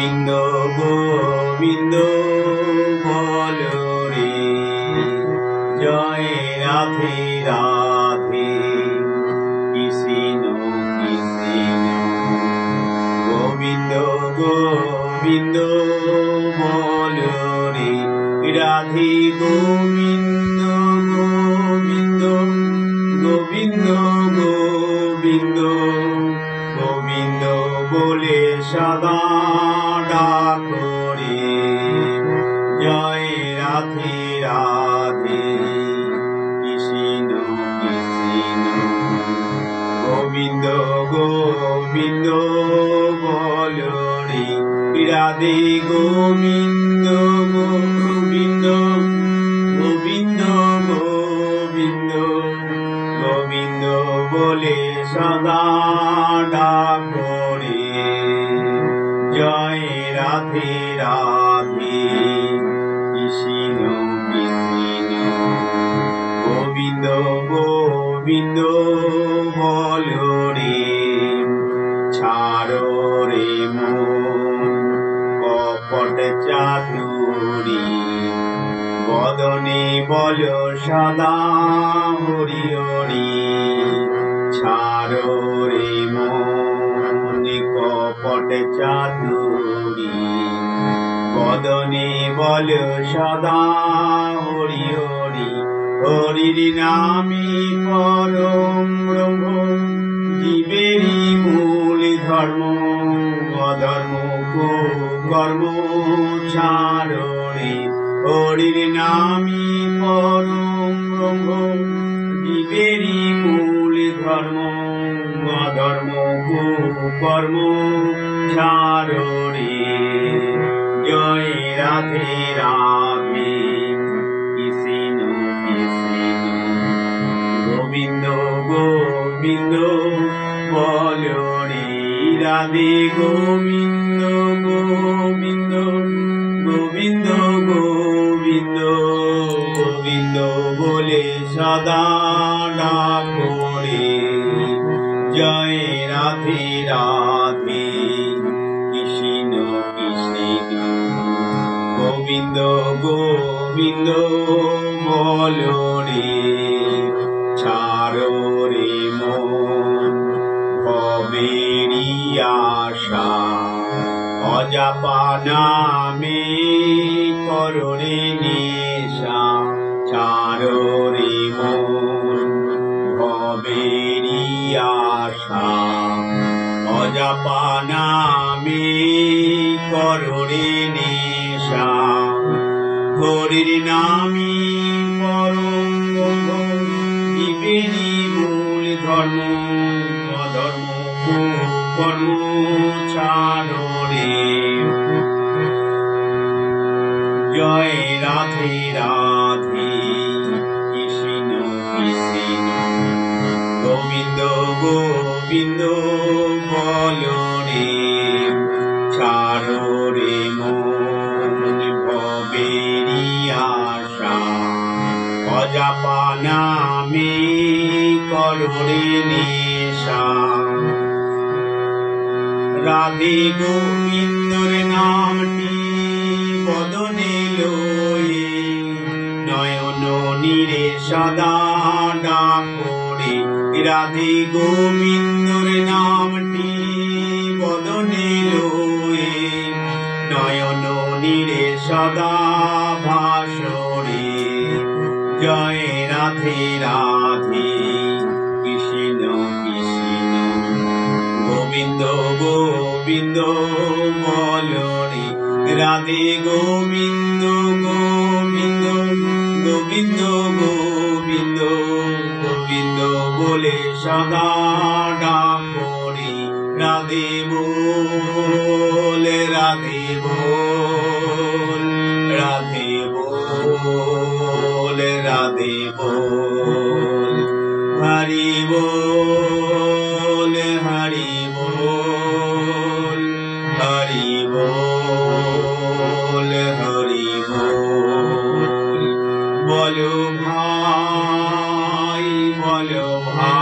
গোবিন্দ গোবিন্দ বলো রে জয় রাধে রাধে কৃষ্ণ কৃষ্ণ গোবিন্দ গোবিন্দ বলো রে রাধে গোবিন্দ গোবিন্দ গোবিন্দ গোবিন্দ গোবিন্দ বলে সদা ডাকো রে জয় রাধে রাধে কৃষ্ণ কৃষ্ণ গোবিন্দ গোবিন্দ বলো রে রাধে গোবিন্দ গোবিন্দ গোবিন্দ গোবিন্দ গোবিন্দ বলে সদা ডাকো রে জয় রাধে রাধে কৃষ্ণ কৃষ্ণ গোবিন্দ গোবিন্দ বলো রে ছাড়ো রে মন কপট চাতুরী বদনে বলো সদা হরি হরি ছাড়ো রে মন কপট চাতুরী বদনে বলো সদা হরি হরি হরির নামে পরম ব্রহ্ম জীবেরই মূল ধর্ম অধর্ম কর্ম ছাড়ো রে হরির নামে পরম ব্রহ্ম জীবেরই মূল ধর্ম অধর্ম কর্ম ছাড়ো রে জয় রাধে রাধে কৃষ্ণ কৃষ্ণ গোবিন্দ গোবিন্দ বলো রে রাধে গোবিন্দ গোবিন্দ গোবিন্দ গোবিন্দ গোবিন্দ বলে সদা ডাকো রে জয় রাধে রাধে কৃষ্ণ কৃষ্ণ গোবিন্দ গোবিন্দ বলো রে ছাড়ো রে মন ভবেরি আশা অজাপা নামে করো রে নেশা ছাড়ো রে মন ভবেরি আশা অজাপা নামে করো রে নেশা হরির নামে পরম জীবেরই মূল ধর্ম অধর্ম কর্ম ছাড়ো রে জয় রাধে রাধে কৃষ্ণ কৃষ্ণ গোবিন্দ গোবিন্দ বলো রে ছাড়ো রে মন ভবেরি আশা অজাপা নামে করো রে নেশা রাধে গোবিন্দর নামটি বদনে লয়ে নয়ন নীরে সদা ডাকো রে রাধে গোবিন্দর নামটি বদনে লয়ে নয়ন নীরে সদা ভাসরে জয় রাধে রাধে কৃষ্ণ কৃষ্ণ গোবিন্দ গোবিন্দ বলো রে রাধে গোবিন্দ গোবিন্দ গোবিন্দ গোবিন্দ গোবিন্দ বলে সদা ডাকো রে রাধে বল রাধে বল রাধে বল রাধে বল হরি বল হরি বল হরি বল হরি বল বলো ভাই বলো ভাই